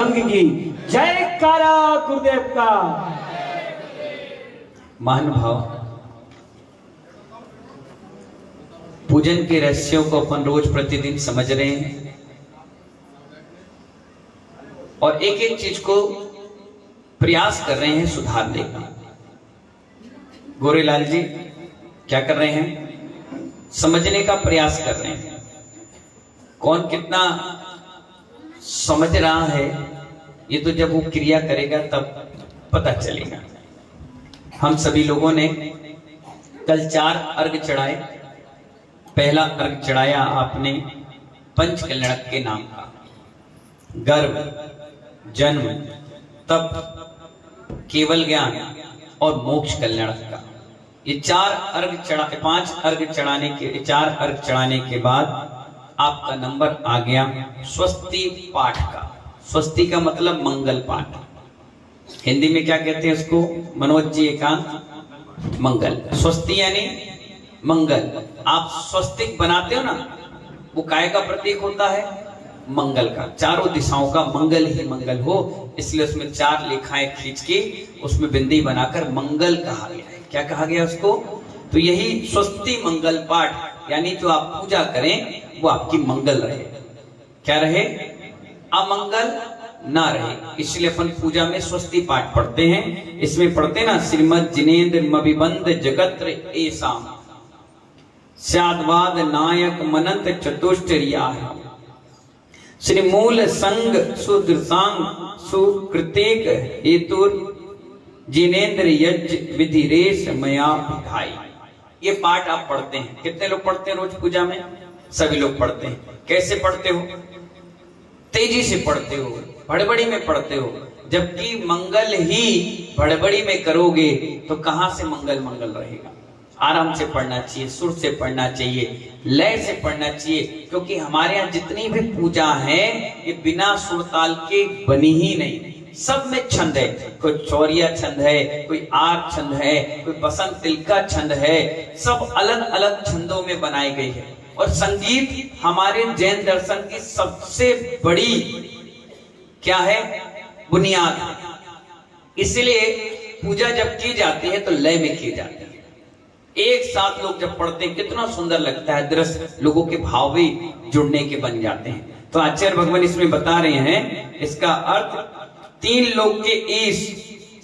की जयकारा गुरुदेव का। महानुभाव, पूजन के रहस्यों को अपन रोज प्रतिदिन समझ रहे हैं और एक एक चीज को प्रयास कर रहे हैं सुधारने का। गोरेलाल जी क्या कर रहे हैं? समझने का प्रयास कर रहे हैं। कौन कितना समझ रहा है ये तो जब वो क्रिया करेगा तब पता चलेगा। हम सभी लोगों ने कल 4 अर्घ चढ़ाए। पहला अर्घ चढ़ाया आपने पंच कल्याणक के नाम का, गर्भ, जन्म, तप, केवल ज्ञान और मोक्ष कल्याणक का। ये 4 अर्घ चढ़ा 5 अर्घ चढ़ाने के 4 अर्घ चढ़ाने के बाद आपका नंबर आ गया स्वस्ति पाठ का। स्वस्ति का मतलब मंगल पाठ। हिंदी में क्या कहते हैं उसको मनोज जी? एकांत मंगल। स्वस्ति यानी मंगल। आप स्वस्तिक बनाते हो ना, वो काय का प्रतीक होता है? मंगल का। चारों दिशाओं का मंगल ही मंगल हो, इसलिए उसमें 4 लेखाएं खींच के उसमें बिंदी बनाकर मंगल कहा गया है। क्या कहा गया उसको? तो यही स्वस्ति मंगल पाठ, यानी जो आप पूजा करें वो आपकी मंगल रहे। क्या रहे? अमंगल ना रहे। इसलिए अपन पूजा में स्वस्ति पाठ पढ़ते हैं। इसमें पढ़ते ना, श्रीमद जिनेन्द्र मबिबंद जगत्र ऐसाम स्याद्वाद नायक मनंत चतुष्टरिया श्री मूल संग सुदृसांग सुकृतेक हेतुर जिनेन्द्र यज्ञ विधि रेश मया विधाई। ये पाठ आप पढ़ते हैं। कितने लोग पढ़ते हैं रोज पूजा में? सभी लोग पढ़ते हैं। कैसे पढ़ते हो? तेजी से पढ़ते हो, भड़बड़ी में पढ़ते हो। जबकि मंगल ही भड़बड़ी में करोगे तो कहां से मंगल मंगल रहेगा? आराम से पढ़ना चाहिए, सुर से पढ़ना चाहिए, लय से पढ़ना चाहिए। क्योंकि हमारे यहाँ जितनी भी पूजा है ये बिना सुर ताल के बनी ही नहीं। सब में छंद है। कोई चौरिया छंद है, कोई आर छंद है, कोई बसंत तिलका छंद है। सब अलग अलग छंदों में बनाई गई है। और संगीत हमारे जैन दर्शन की सबसे बड़ी क्या है? बुनियाद है। इसलिए पूजा जब की जाती है तो लय में की जाती है। एक साथ लोग जब पढ़ते हैं कितना सुंदर लगता है दृश्य, लोगों के भाव भी जुड़ने के बन जाते हैं। तो आचार्य भगवान इसमें बता रहे हैं इसका अर्थ, 3 लोग के ईश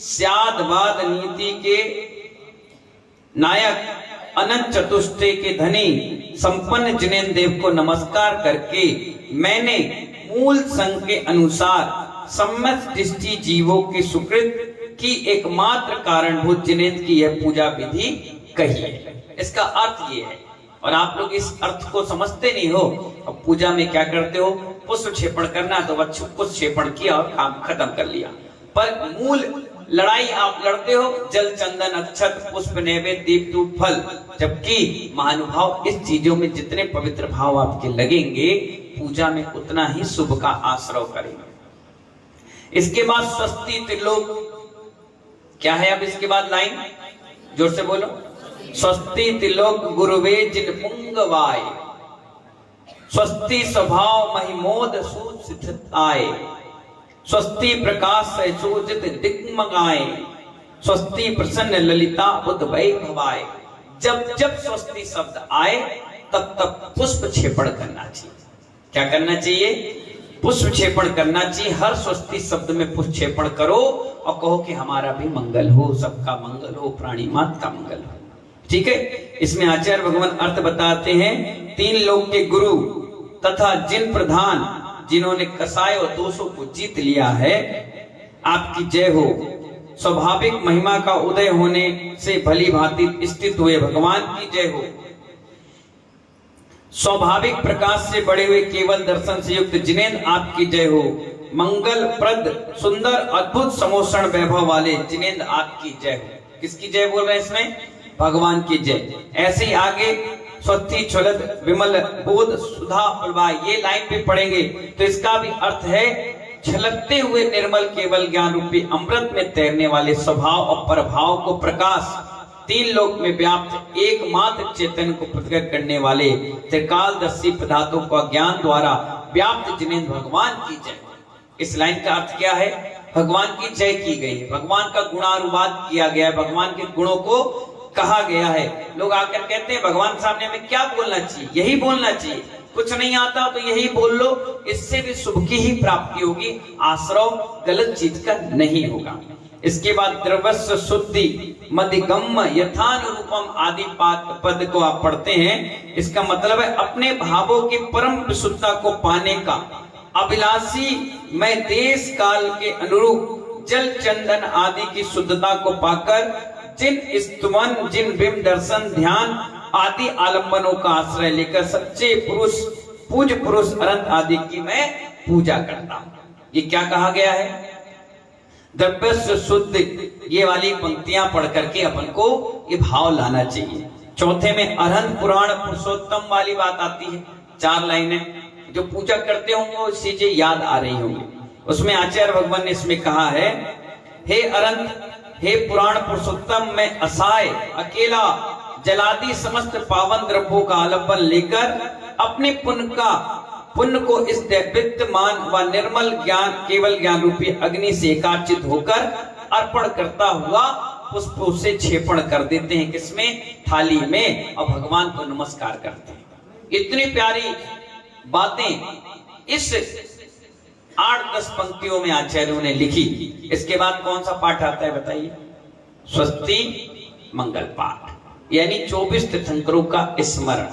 स्यादवाद नीति के नायक अनंत चतुष्टय के धनी संपन्न जिनेन्द्र देव को नमस्कार करके मैंने मूल संघ के अनुसार सम्यक दृष्टि जीवों की सुकृत की एकमात्र कारणभूत जिनेन्द्र की यह पूजा विधि कही है। इसका अर्थ ये है। और आप लोग इस अर्थ को समझते नहीं हो। अब पूजा में क्या करते हो? पुष्प क्षेपण करना तो बच्चों पुष्प क्षेपण किया और काम खत्म कर लिया। पर मूल लड़ाई आप लड़ते हो जल चंदन अक्षत पुष्प नैवेद्य दीप धूप फल। जबकि महानुभाव इस चीजों में जितने पवित्र भाव आपके लगेंगे पूजा में उतना ही शुभ का आश्रय करेंगे। इसके बाद स्वस्ति त्रिलोक क्या है? अब इसके बाद लाइन जोर से बोलो। स्वस्ति त्रिलोक गुरुवे जिन पुंगवाय स्वस्ति स्वभाव महिमोद सुसिद्धाय स्वस्ति प्रकाश सुजित दिग्मगाए स्वस्ति प्रसन्न ललिता उद्भय भवाय। जब जब स्वस्ति शब्द आए तब तब पुष्प क्षेपण करना चाहिए। क्या करना चाहिए? पुष्प क्षेपण करना चाहिए। हर स्वस्ति शब्द में पुष्प क्षेपण करो और कहो कि हमारा भी मंगल हो, सबका मंगल हो, प्राणी मात्र का मंगल हो। ठीक है। इसमें आचार्य भगवान अर्थ बताते हैं, 3 लोग के गुरु तथा जिन प्रधान जिन्होंने कसाय और दोषों को जीत लिया है, आपकी जय हो। स्वाभाविक महिमा का उदय होने से भली भांति स्थित हुए भगवान की जय हो। स्वाभाविक प्रकाश से बड़े हुए केवल दर्शन से युक्त जिनेन्द्र आपकी जय हो। मंगल प्रद सुंदर अद्भुत समोषण वैभव वाले जिनेन्द्र आपकी जय हो। किसकी जय बोल रहे हैं इसमें? भगवान की जय। ऐसे ही आगे स्वस्ति छलद विमल बोध सुधा फलवाय, ये लाइन भी पढ़ेंगे तो इसका भी अर्थ है छलकते हुए निर्मल केवल ज्ञान रूपी अमृत में तैरने वाले स्वभाव और प्रभाव को प्रकाश 3 लोक में व्याप्त एकमात्र चेतन को प्रकट करने वाले त्रिकालदर्शी पदार्थों का ज्ञान द्वारा व्याप्त जिनेन्द्र भगवान की जय। इस लाइन का अर्थ क्या है? भगवान की जय की गई है, भगवान का गुणानुवाद किया गया है, भगवान के गुणों को कहा गया है। लोग आकर कहते हैं भगवान सामने हमें क्या बोलना चाहिए? यही बोलना चाहिए। कुछ नहीं आता तो यही बोल लो, इससे भी शुभ की ही प्राप्ति होगी, आश्रव गलत चीज का नहीं होगा। इसके बाद द्रवस्व शुद्धि मदिगम्म यथानुरूपम आदि पद को आप पढ़ते हैं। इसका मतलब है अपने भावों की परम विशुद्धता को पाने का अभिलाषी मैं देश काल के अनुरूप जल चंदन आदि की शुद्धता को पाकर जिन स्तुवन जिन बिंब दर्शन ध्यान आदि आलंबनों का आश्रय लेकर सच्चे पुरुष पूज पुरुष अनंत आदि की मैं पूजा करता हूं। ये क्या कहा गया है? द्रव्य से शुद्ध, ये वाली पंक्तियां पढ़ करके अपन को ये भाव लाना चाहिए। चौथे में अरहंत पुराण पुरुषोत्तम वाली बात आती है, 4 लाइनें जो पूजा करते होंगे वो चीजें याद आ रही होंगी। उसमें आचार्य भगवान ने इसमें कहा है, हे अरहंत, हे पुराण पुरुषोत्तम, मैं असहाय अकेला जलादि समस्त पावन द्रव्यों का आलंबन लेकर अपने पुण्य को इस विद्यमान व निर्मल ज्ञान केवल ज्ञान रूपी अग्नि से एकाचित होकर अर्पण करता हुआ पुष्पों से छेपण कर देते हैं। किसमें? थाली में, और भगवान को नमस्कार करते हैं। इतनी प्यारी बातें इस 8-10 पंक्तियों में आचार्यों ने लिखी। इसके बाद कौन सा पाठ आता है बताइए? स्वस्ति मंगल पाठ, यानी 24 तीर्थंकरों का स्मरण।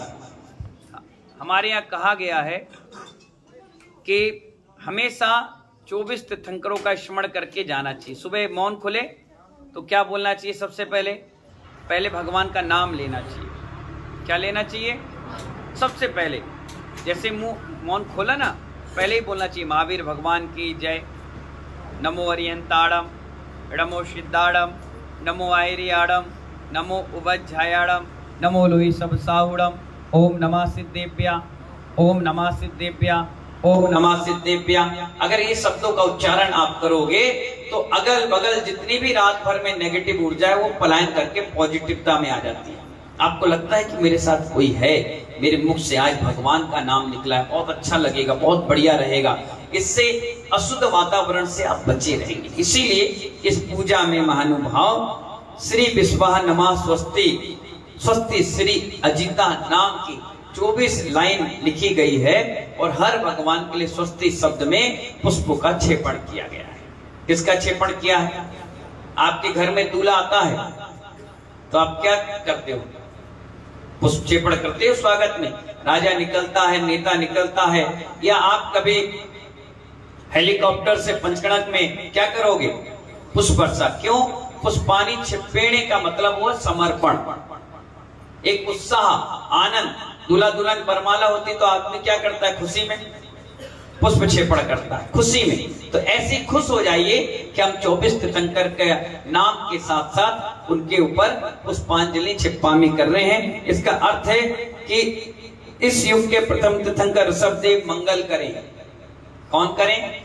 हमारे यहाँ कहा गया है कि हमेशा 24 तीर्थंकरों का स्मरण करके जाना चाहिए। सुबह मौन खुले तो क्या बोलना चाहिए? सबसे पहले भगवान का नाम लेना चाहिए। क्या लेना चाहिए? सबसे पहले जैसे मौन खोला ना, पहले ही बोलना चाहिए महावीर भगवान की जय, नमो अरियंताड़म, नमो सिद्धाड़म, नमो आयरियाड़म, नमो उवज्झायाड़म, नमो लोही सब साहुड़म, ओम नमः सिद्धेभ्या, ओम नमः सिद्धेभ्या, ओम नमः सिद्धेभ्या। अगर ये शब्दों का उच्चारण आप करोगे तो अगल बगल जितनी भी रात भर में नेगेटिव ऊर्जा है वो पलायन करके पॉजिटिवता में आ जाती है। आपको लगता है कि मेरे साथ कोई है, मेरे मुख से आज भगवान का नाम निकला है, बहुत अच्छा लगेगा, बहुत बढ़िया रहेगा। इससे अशुद्ध वातावरण से आप बचे रहेंगे। इसीलिए इस पूजा में महानुभाव श्री विश्वाह नमः स्वस्ति, स्वस्ति श्री अजिता नाम की 24 लाइन लिखी गई है और हर भगवान के लिए स्वस्ति शब्द में पुष्पों का छेपण किया गया है। किसका छेपण किया है? आपके घर में दूल्हा आता है तो आप क्या करते हो? पुष्प छेपण करते हो स्वागत में। राजा निकलता है, नेता निकलता है, या आप कभी हेलीकॉप्टर से पंचकणक में क्या करोगे? पुष्प वर्षा। क्यों? पुष्पानी छिपेने का मतलब हुआ समर्पण, एक उत्साह, आनंद। दूल्हा दुल्हन बरमाला होती तो आदमी क्या करता है? खुशी में पुष्प छेपण करता है, खुशी में। तो ऐसे खुश हो जाइए कि हम 24 तीर्थंकर के नाम के साथ साथ उनके ऊपर पुष्पांजलि छिपामी कर रहे हैं। इसका अर्थ है कि इस युग के प्रथम तीर्थंकर ऋषभदेव मंगल करें। कौन करें?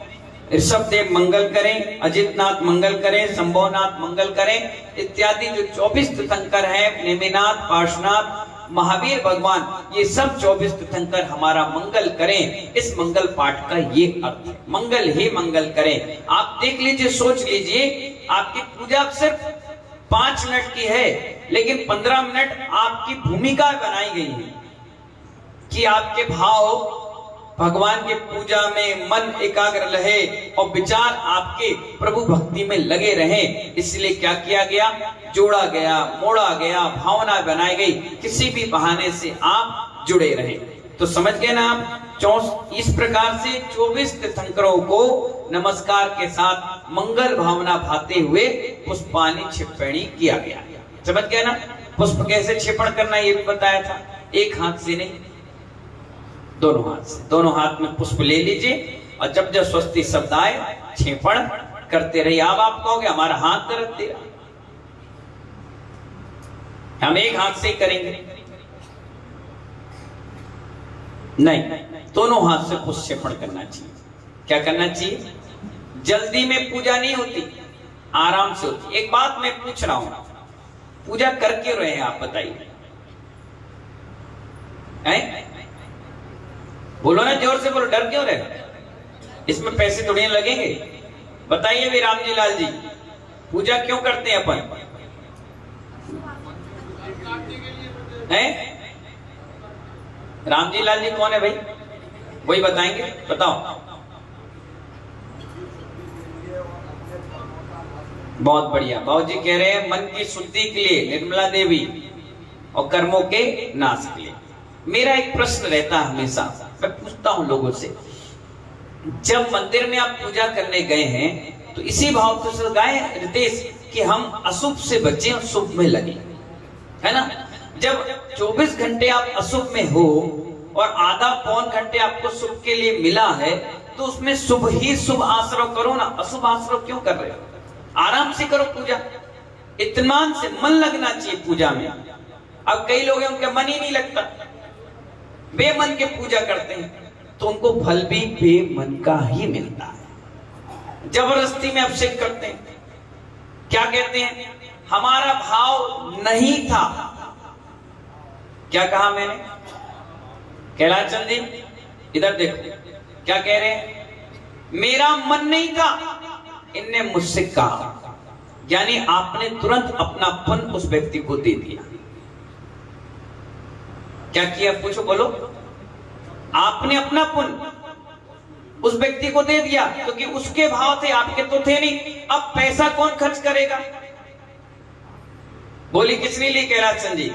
ऋषभदेव मंगल करें, अजितनाथ मंगल करें, संभवनाथ मंगल करें, इत्यादि जो 24 तीर्थंकर हैं, नेमिनाथ, पार्श्वनाथ, महावीर भगवान, ये सब 24 तीर्थंकर हमारा मंगल करें। इस मंगल पाठ का ये अर्थ है, मंगल ही मंगल करें। आप देख लीजिए, सोच लीजिए, आपकी पूजा सिर्फ 5 मिनट की है, लेकिन 15 मिनट आपकी भूमिका बनाई गई है कि आपके भाव भगवान के पूजा में मन एकाग्र रहे और विचार आपके प्रभु भक्ति में लगे रहे। इसलिए क्या किया गया? जोड़ा गया, मोड़ा गया, भावना बनाई गई, किसी भी बहाने से आप जुड़े रहे। तो समझ गए ना आप? इस प्रकार से 24 तीर्थंकरों को नमस्कार के साथ मंगल भावना भाते हुए पुष्पानी छिपणी किया गया। समझ गए ना? पुष्प कैसे छिपण करना ये भी बताया था। एक हाथ से नहीं, दोनों हाथ से, दोनों हाथ में पुष्प ले लीजिए और जब जब स्वस्ति शब्द आए छेपण करते रहिए। अब आप कहोगे हमारा हाथ दर्द दे रहा, हम एक हाथ से ही करेंगे। नहीं, दोनों हाथ से पुष्प छेपण करना चाहिए। क्या करना चाहिए? जल्दी में पूजा नहीं होती, आराम से होती। एक बात मैं पूछ रहा हूं, पूजा कर क्यों रहे हैं आप? बताइए। बोलो ना, जोर से बोलो, डर क्यों रहे? इसमें पैसे थोड़ी ना लगेंगे। बताइए भी राम जी लाल जी, पूजा क्यों करते हैं अपन? हैं? राम जी लाल जी कौन है भाई? वही बताएंगे, बताओ। बहुत बढ़िया। बाबूजी कह रहे हैं मन की शुद्धि के लिए, निर्मला देवी, और कर्मों के नाश के लिए। मेरा एक प्रश्न रहता है हमेशा, मैं पूछता हूं लोगों से, जब मंदिर में आप पूजा करने गए हैं तो इसी भाव से गाए रितेश कि हम अशुभ से बचें और शुभ में लगे, है ना? जब 24 घंटे आप अशुभ में हो और आधा पौन घंटे आपको शुभ के लिए मिला है, तो उसमें शुभ ही शुभ आश्रव करो ना। अशुभ आश्रव क्यों कर रहे हो? आराम से करो पूजा, इत्मीनान से, मन लगना चाहिए पूजा में। अब कई लोग हैं उनका मन ही नहीं लगता, बेमन के पूजा करते हैं, तो उनको फल भी बेमन का ही मिलता है। जबरदस्ती में अभिषेक करते हैं, क्या कहते हैं? हमारा भाव नहीं था। क्या कहा मैंने? कैलाश चंद जी इधर देखो, क्या कह रहे हैं? मेरा मन नहीं था, इनने मुझसे कहा, यानी आपने तुरंत अपनापन उस व्यक्ति को दे दिया। क्या किया? पूछो, बोलो। आपने अपनापन उस व्यक्ति को दे दिया, क्योंकि उसके भाव थे, आपके तो थे नहीं। अब पैसा कौन खर्च करेगा? बोली किसने ली कैलाश चंद जी?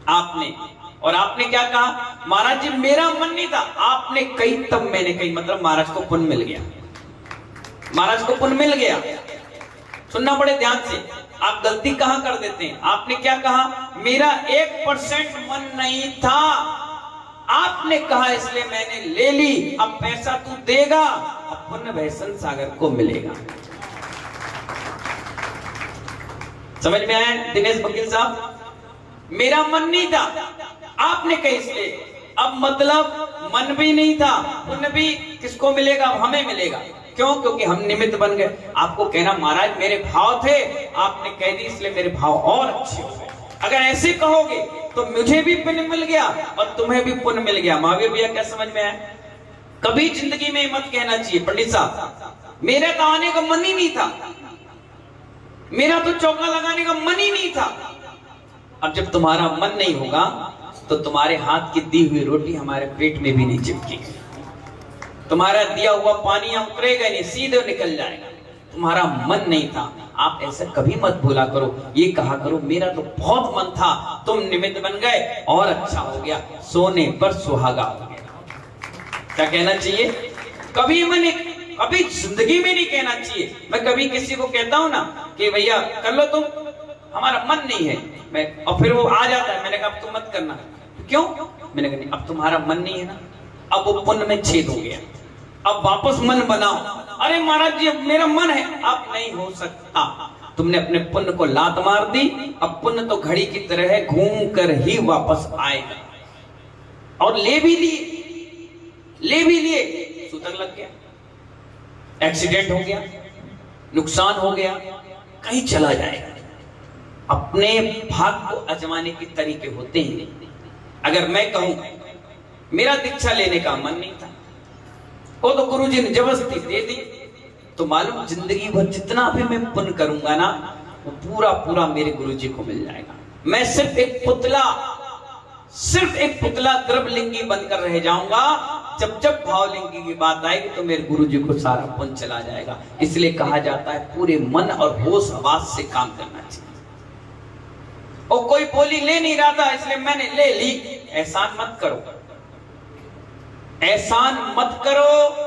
आपने। और आपने क्या कहा? महाराज जी मेरा मन नहीं था। आपने कही तब मैंने कही, मतलब महाराज को पुण्य मिल गया, महाराज को पुण्य मिल गया। सुनना पड़े ध्यान से, आप गलती कहां कर देते हैं? आपने क्या कहा? मेरा 1% मन नहीं था, आपने कहा इसलिए मैंने ले ली। अब पैसा तू देगा, अब पुण्य भैसन सागर को मिलेगा। समझ में आया दिनेश वकील साहब? मेरा मन नहीं था, आपने कहा इसलिए। अब मतलब मन भी नहीं था, पुण्य भी किसको मिलेगा? हमें मिलेगा। क्यों? क्योंकि हम निमित्त बन गए। आपको कहना महाराज मेरे भाव थे, आपने कह दी इसलिए मेरे भाव और अच्छे हो गए। अगर ऐसे कहोगे तो मुझे भी पुण्य मिल गया और तुम्हें भी पुण्य मिल गया। महावीर भैया क्या समझ में आया? कभी जिंदगी में मत कहना चाहिए पंडित साहब मेरा तो आने का मन ही नहीं था, मेरा तो चौका लगाने का मन ही नहीं था। अब जब तुम्हारा मन नहीं होगा तो तुम्हारे हाथ की दी हुई रोटी हमारे पेट में भी नहीं चिपकेगी, तुम्हारा दिया हुआ पानी यहाँ उतरेगा नहीं, सीधे निकल जाएगा। तुम्हारा मन नहीं था। आप ऐसा कभी मत भूला करो, ये कहा करो मेरा तो बहुत मन था, तुम निमित्त बन गए और अच्छा हो गया, सोने पर सुहागा हो गया। क्या कहना चाहिए? कभी मैंने कभी जिंदगी में नहीं कहना चाहिए। मैं कभी किसी को कहता हूं ना कि भैया कर लो तुम, हमारा मन नहीं है, मैं, और फिर वो आ जाता है, मैंने कहा अब तुम मत करना। क्यों? मैंने कहा अब तुम्हारा मन नहीं है ना, अब वो पुण्य में छेद हो गया, अब वापस मन बनाओ। अरे महाराज जी मेरा मन है, अब नहीं हो सकता। तुमने अपने पुण्य को लात मार दी, अब पुण्य तो घड़ी की तरह है, घूम कर ही वापस आएगा। और ले भी लिए, सूतक लग गया, एक्सीडेंट हो गया, नुकसान हो गया, कहीं चला जाएगा। अपने भाग को आजमाने के तरीके होते हैं। अगर मैं कहूं मेरा दीक्षा लेने का मन नहीं था, वो तो गुरुजी ने जबरदस्ती दे दी, तो मालूम जिंदगी भर जितना भी मैं पुण्य करूंगा ना, वो पूरा पूरा मेरे गुरुजी को मिल जाएगा। मैं सिर्फ एक पुतला द्रवलिंगी बनकर रह जाऊंगा। जब जब भावलिंगी की बात आएगी तो मेरे गुरुजी को सारा पुण्य चला जाएगा। इसलिए कहा जाता है पूरे मन और होश हवास से काम करना चाहिए। और कोई बोली ले नहीं रहा था इसलिए मैंने ले ली, एहसान मत करो, एहसान मत करो।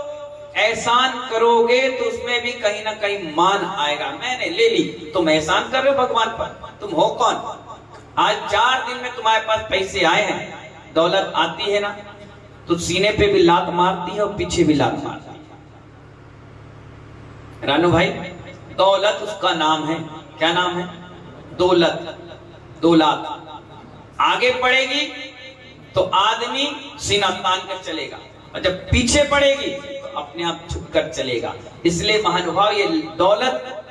एहसान करोगे तो उसमें भी कहीं ना कहीं मान आएगा। मैंने ले ली, तुम एहसान कर रहे हो भगवान पर, तुम हो कौन? आज 4 दिन में तुम्हारे पास पैसे आए हैं, दौलत आती है ना, तो सीने पे भी लात मारती है और पीछे भी लात मारती है। रानू भाई दौलत उसका नाम है, क्या नाम है? दौलत, दौलत आगे पड़ेगी तो आदमी सीना तान कर चलेगा, और जब पीछे पड़ेगी तो अपने आप झुक कर चलेगा। इसलिए महानुभाव ये दौलत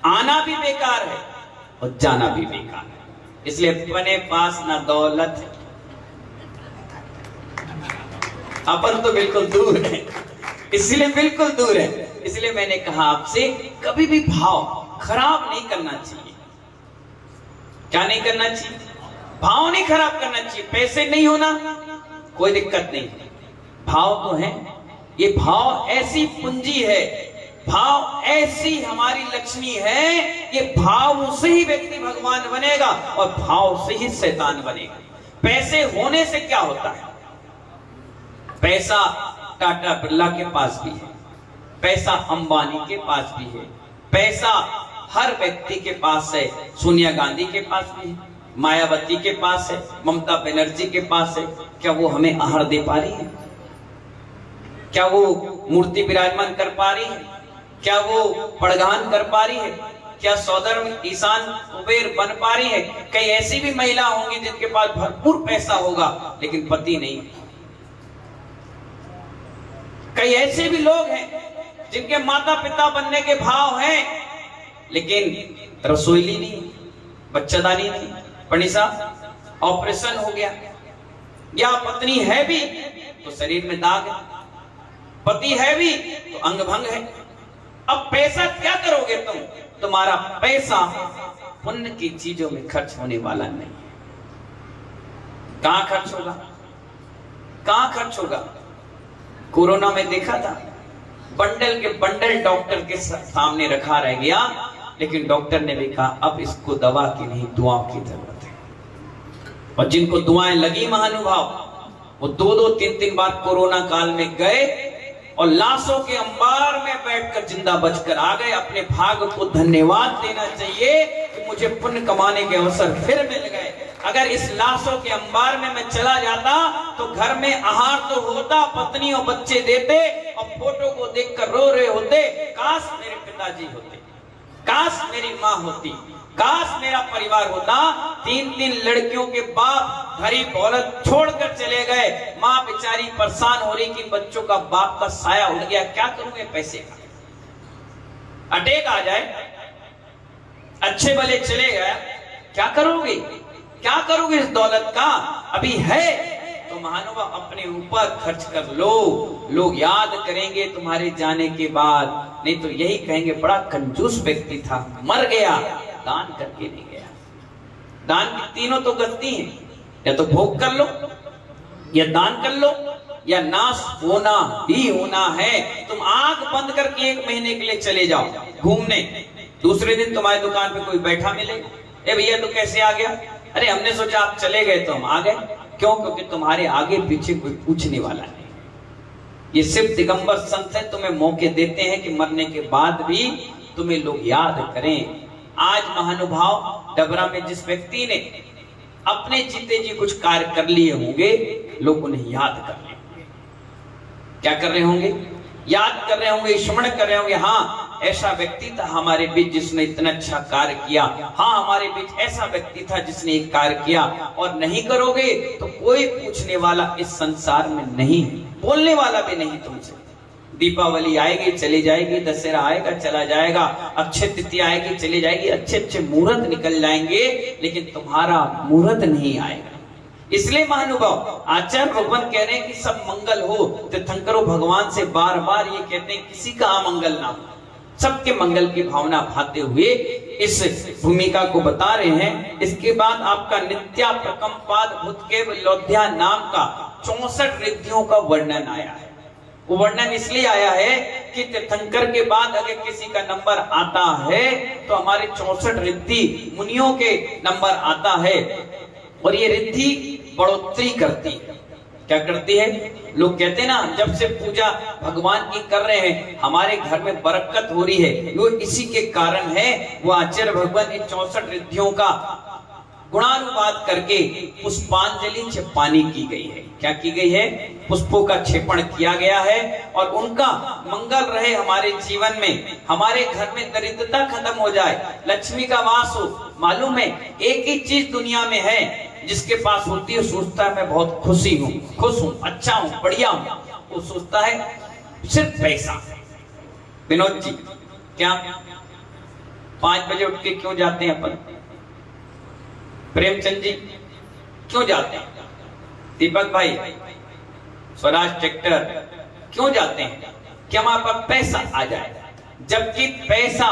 आना भी बेकार है और जाना भी बेकार है। इसलिए अपने पास ना दौलत, अपन तो बिल्कुल दूर है, इसलिए बिल्कुल दूर है। इसलिए मैंने कहा आपसे कभी भी भाव खराब नहीं करना चाहिए। क्या नहीं करना चाहिए? भाव नहीं खराब करना चाहिए। पैसे नहीं होना कोई दिक्कत नहीं, भाव तो है। ये भाव ऐसी पूंजी है, भाव ऐसी हमारी लक्ष्मी है। ये भाव से ही व्यक्ति भगवान बनेगा और भाव से ही शैतान बनेगा। पैसे होने से क्या होता है? पैसा टाटा बिरला के पास भी है, पैसा अंबानी के पास भी है, पैसा हर व्यक्ति के पास है। सोनिया गांधी के पास भी है, मायावती के पास है, ममता बनर्जी के पास है। क्या वो हमें आहार दे पा रही है? क्या वो मूर्ति विराजमान कर पा रही है? क्या वो पड़गान कर पा रही है? क्या सौधर्म ईशान कुबेर बन पा रही है? कई ऐसी भी महिला होंगी जिनके पास भरपूर पैसा होगा लेकिन पति नहीं। कई ऐसे भी लोग हैं जिनके माता पिता बनने के भाव हैं लेकिन रसोईली नहीं, बच्चेदानी नहीं, पणिसा ऑपरेशन हो गया। या पत्नी है भी तो शरीर में दाग है, पति है भी तो अंग भंग है। अब पैसा क्या करोगे तुम? तुम्हारा पैसा पुण्य की चीजों में खर्च होने वाला नहीं। कहां खर्च होगा? कहां खर्च होगा? कोरोना में देखा था, बंडल के बंडल डॉक्टर के सामने रखा रह गया, लेकिन डॉक्टर ने भी कहा अब इसको दवा की नहीं दुआओं की जरूरत है। और जिनको दुआएं लगी महानुभाव, वो 2-2, 3-3 बार कोरोना काल में गए और लाशों के अंबार में बैठकर जिंदा बचकर आ गए। अपने भाग्य को धन्यवाद देना चाहिए कि मुझे पुण्य कमाने के अवसर फिर मिल गए। अगर इस लाशों के अंबार में मैं चला जाता तो घर में आहार तो होता, पत्नी और बच्चे देते और फोटो को देखकर रो रहे होते, काश मेरे पिताजी होते, काश मेरी माँ होती, काश मेरा परिवार होता। 3-3 लड़कियों के बाप गरीब औरत छोड़कर चले गए। माँ बेचारी परेशान हो रही कि बच्चों का बाप का साया उड़ गया, क्या करूंगे पैसे का? अटैक आ जाए, अच्छे भले चले गए, क्या करोगे? क्या करोगे इस दौलत का? अभी है तो महानुभाव अपने ऊपर खर्च कर लो। लोग याद करेंगे तुम्हारे जाने के बाद, नहीं तो यही कहेंगे बड़ा कंजूस व्यक्ति था, मर गया, दान करके नहीं गया। दान की तीनों तो गलती हैं, या तो भोग कर लो, या दान कर लो, या नाश होना ही होना है। तुम आंख बंद करके 1 महीने के लिए चले जाओ घूमने, दूसरे दिन तुम्हारी दुकान पे कोई बैठा मिलेगा, ए भैया तू कैसे आ गया? अरे हमने सोचा आप चले गए तो हम आ गए। क्यों? क्योंकि तुम्हारे आगे पीछे कोई पूछने वाला नहीं। ये सिर्फ दिगंबर संत है, तुम्हें मौके देते हैं कि मरने के बाद भी तुम्हें लोग याद करें। आज महानुभाव डबरा में जिस व्यक्ति ने अपने जीते जी कुछ कार्य कर लिए होंगे, लोग उन्हें याद कर रहे होंगे। क्या कर रहे होंगे? याद कर रहे होंगे, स्मरण कर रहे होंगे, हाँ ऐसा व्यक्ति था हमारे बीच जिसने इतना अच्छा कार्य किया, हाँ हमारे बीच ऐसा व्यक्ति था जिसने एक कार्य किया। और नहीं करोगे तो कोई पूछने वाला इस संसार में नहीं, बोलने वाला भी नहीं तुमसे। दीपावली आएगी चली जाएगी, दशहरा आएगा चला जाएगा, अक्षय तृतीया आएगी चली जाएगी, अच्छे अच्छे मुहूर्त निकल जाएंगे, लेकिन तुम्हारा मुहूर्त नहीं आएगा। इसलिए महानुभाव आचार्य भगवान कह रहे हैं कि सब मंगल हो। तीर्थंकरों भगवान से बार बार ये कहते हैं किसी का अमंगल ना हो, सबके मंगल की भावना भाते हुए इस भूमिका को बता रहे हैं। इसके बाद आपका नित्या प्रकंपाद भूतकेव लोध्या नाम का 64 रिद्धियों का वर्णन आया है। वो वर्णन इसलिए आया है कि तीर्थंकर के बाद अगर किसी का नंबर आता है तो हमारे 64 रिद्धि मुनियों के नंबर आता है, और ये रिद्धि बढ़ोतरी करती है। क्या करती है? लोग कहते हैं ना, जब से पूजा भगवान की कर रहे हैं हमारे घर में बरकत हो रही है, वो इसी के कारण है। वो आचार्य भगवान इन 64 रिद्धियों का गुणानुवाद करके पुष्पांजलि छिपानी की गई है। क्या की गई है? पुष्पों का क्षेपण किया गया है, और उनका मंगल रहे हमारे जीवन में, हमारे घर में दरिद्रता खत्म हो जाए, लक्ष्मी का वास हो। मालूम है एक ही चीज दुनिया में है जिसके पास होती है सोचता है मैं बहुत खुशी हूँ, खुश हूँ, अच्छा हूँ, बढ़िया हूँ। वो सोचता है सिर्फ पैसा। विनोद जी, क्या 5 बजे उठ के क्यों जाते हैं अपन? प्रेमचंद जी क्यों जाते हैं? दीपक भाई स्वराज ट्रैक्टर क्यों जाते हैं? कि हमारे पास पैसा आ जाए, जबकि पैसा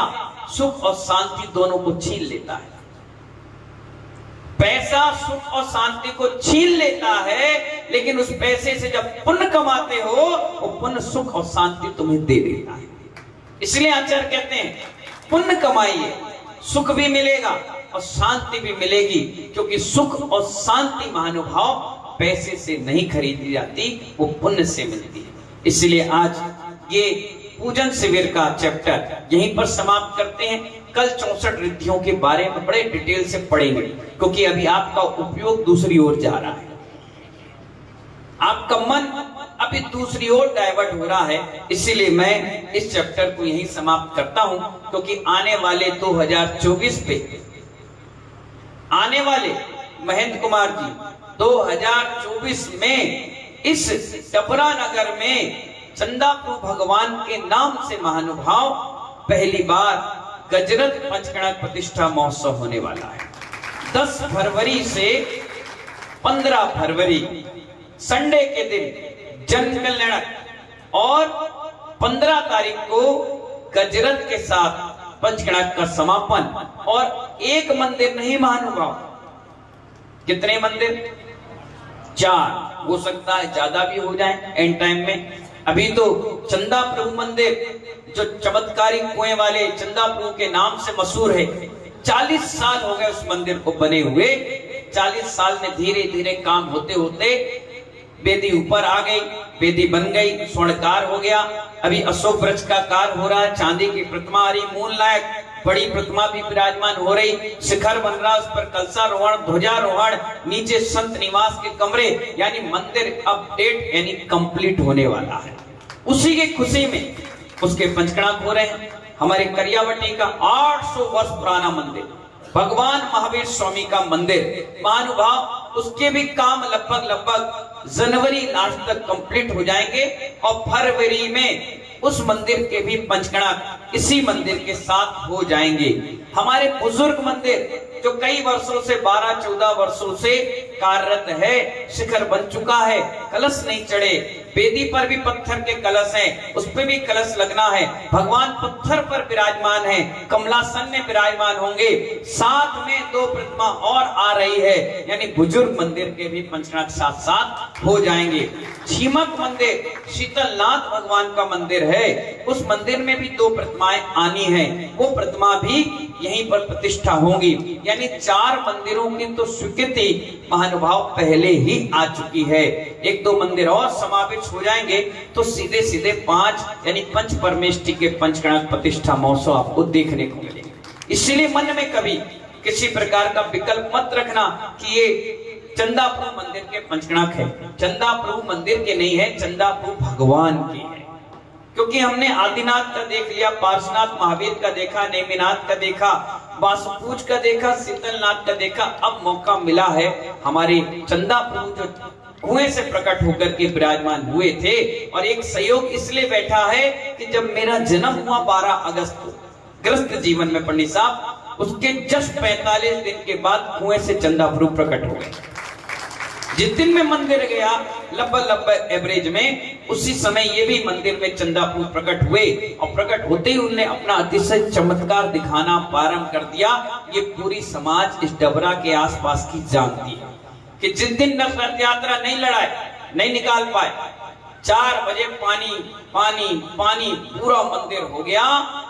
सुख और शांति दोनों को छीन लेता है। पैसा सुख और शांति को छीन लेता है, लेकिन उस पैसे से जब पुण्य कमाते हो, वो पुण्य सुख और शांति तुम्हें दे देता है। इसलिए आचार्य कहते हैं पुण्य कमाइए, सुख भी मिलेगा और शांति भी मिलेगी, क्योंकि सुख और शांति महानुभाव पैसे से नहीं खरीदी जाती, वो पुण्य से मिलती है। इसलिए आज ये पूजन शिविर का चैप्टर यहीं पर समाप्त करते हैं। कल 64 रिद्धियों के बारे में बड़े डिटेल से पढ़ेंगे, क्योंकि अभी आपका उपयोग दूसरी ओर जा रहा है, आपका मन अभी दूसरी ओर डाइवर्ट हो रहा है। इसीलिए मैं इस चैप्टर को यहीं समाप्त करता हूं, क्योंकि आने वाले 2024 पे आने वाले महेंद्र कुमार जी 2024 में इस डबरा नगर में चंदाप्रभु भगवान के नाम से महानुभाव पहली बार गजरथ पंचगणक प्रतिष्ठा महोत्सव होने वाला है। 10 फरवरी से 15 फरवरी संडे के दिन जन कल्याणक और 15 तारीख को गजरथ के साथ पंचगणक का समापन। और एक मंदिर नहीं महानुभाव, कितने मंदिर? 4, हो सकता है ज्यादा भी हो जाए एंड टाइम में। अभी तो चंदा प्रभु मंदिर जो चमत्कारी कुएं वाले चंदा प्रभु के नाम से मशहूर है, 40 साल हो गए उस मंदिर को बने हुए। 40 साल में धीरे धीरे काम होते होते वेदी ऊपर आ गई, वेदी बन गई, स्वर्णकार हो गया। अभी अशोक वृक्ष का कार हो रहा है, चांदी की प्रतिमा आ रही, मूल नायक बड़ी प्रतिमा भी विराजमान हो रही, शिखर बन रहा, उस पर कलशारोहण, ध्वजारोहण, नीचे संत निवास के कमरे, यानी मंदिर अपडेट यानी कंप्लीट होने वाला है। उसी की खुशी में उसके पंचकणाक हो रहे हैं। हमारे करियावटी का 800 वर्ष पुराना मंदिर, भगवान महावीर स्वामी का मंदिर महानुभाव, उसके भी काम लगभग जनवरी लास्ट तक कंप्लीट हो जाएंगे और फरवरी में उस मंदिर के भी पंचकणाक इसी मंदिर के साथ हो जाएंगे। हमारे बुजुर्ग मंदिर जो कई वर्षों से 12-14 वर्षों से कार्यरत है, शिखर बन चुका है, कलश नहीं चढ़े, वेदी पर भी पत्थर के कलश हैं, उस पे भी कलश लगना है, भगवान पत्थर पर विराजमान है, कमलासन में विराजमान होंगे, साथ में 2 प्रतिमा और आ रही है, यानी बुजुर्ग मंदिर के भी पंचकणाक साथ साथ हो जाएंगे। छीमक मंदिर शीतलनाथ भगवान का मंदिर है, उस मंदिर में भी 2 प्रतिमाएं आनी है, वो प्रतिमा भी यहीं पर प्रतिष्ठा होंगी। यानी 4 मंदिरों की तो स्वीकृति महानुभाव पहले ही आ चुकी है। 1-2 मंदिर और समावित हो जाएंगे तो सीधे सीधे 5 यानी पंच परमेष्टि के पंचकणाक प्रतिष्ठा महोत्सव आपको देखने को मिलेगा। इसलिए मन में कभी किसी प्रकार का विकल्प मत रखना कि ये चंदा प्रभु मंदिर के पंचकणाक है। चंदा प्रभु मंदिर के नहीं है, चंदा प्रभु भगवान के है। क्योंकि हमने आदिनाथ का देख लिया, पार्श्वनाथ महावीर का देखा, नेमिनाथ का देखा, वासुपूज का देखा, शीतलनाथ का देखा, अब मौका मिला है हमारे चंदा प्रभु जो कुएं से प्रकट होकर के विराजमान हुए थे। और एक सहयोग इसलिए बैठा है कि जब मेरा जन्म हुआ 12 अगस्त को ग्रस्त जीवन में पंडित साहब, उसके जस्ट 45 दिन के बाद कुएं से चंदा प्रभु प्रकट हो गए। जिस दिन में मंदिर गया लगभग एवरेज में, उसी समय ये भी मंदिर में चंदा प्रभु प्रकट हुए और प्रकट होते ही उन्होंने अपना अतिशय चमत्कार दिखाना प्रारंभ कर दिया। ये पूरी समाज इस डबरा के आसपास की जानती है कि जिस दिन रथ यात्रा नहीं लड़ाए, नहीं निकाल पाए, 4 बजे पानी पानी पानी पूरा मंदिर हो गया।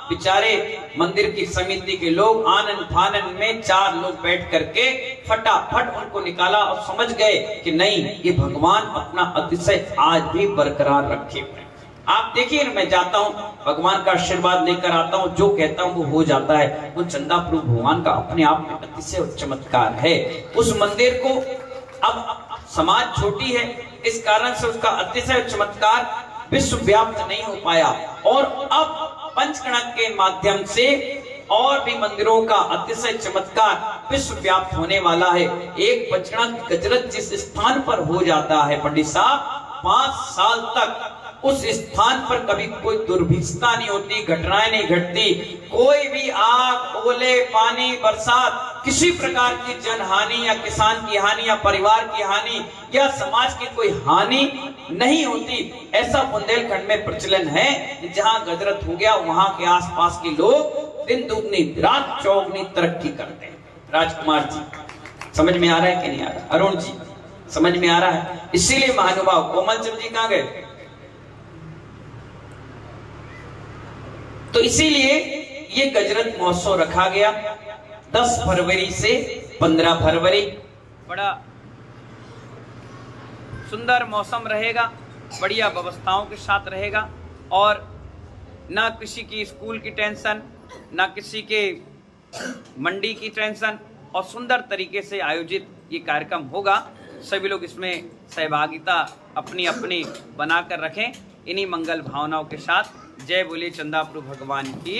बेचारे मंदिर की समिति के लोग आनन फानन में 4 लोग बैठ करके फटाफट उनको निकाला और समझ गए कि नहीं, ये भगवान अपना अतिशय आज भी बरकरार रखे हुए। आप देखिए, मैं जाता हूँ, भगवान का आशीर्वाद लेकर आता हूँ, जो कहता हूँ वो हो जाता है। वो चंदा प्रभु भगवान का अपने आप में अतिशय चमत्कार है। उस मंदिर को अब समाज छोटी है, इस कारण से उसका अतिशय चमत्कार विश्व व्याप्त नहीं हो पाया। और अब पंचकणक के माध्यम से और भी मंदिरों का अतिशय चमत्कार विश्व व्याप्त होने वाला है। एक पंचकणक गजरथ जिस स्थान पर हो जाता है पंडित साहब, 5 साल तक उस स्थान पर कभी कोई दुर्भिक्षता नहीं होती, घटनाएं नहीं घटती, कोई भी आग, ओले, पानी, बरसात किसी प्रकार की जनहानि या किसान की हानि या परिवार की हानि या समाज की कोई हानि नहीं होती। ऐसा बुंदेलखंड में प्रचलन है कि जहां गजरत हो गया वहां के आसपास के लोग दिन दुगनी रात चौगनी तरक्की करते हैं। राजकुमार जी समझ में आ रहा है कि नहीं आ रहा? अरुण जी समझ में आ रहा है? इसीलिए महानुभाव कोमल चंद जी कहां गए? तो इसीलिए ये गजरत महोत्सव रखा गया 10 फरवरी से 15 फरवरी। बड़ा सुंदर मौसम रहेगा, बढ़िया व्यवस्थाओं के साथ रहेगा और ना किसी की स्कूल की टेंशन, ना किसी के मंडी की टेंशन और सुंदर तरीके से आयोजित ये कार्यक्रम होगा। सभी लोग इसमें सहभागिता अपनी अपनी बनाकर रखें। इन्हीं मंगल भावनाओं के साथ जय बोले चंदाप्रभु भगवान की।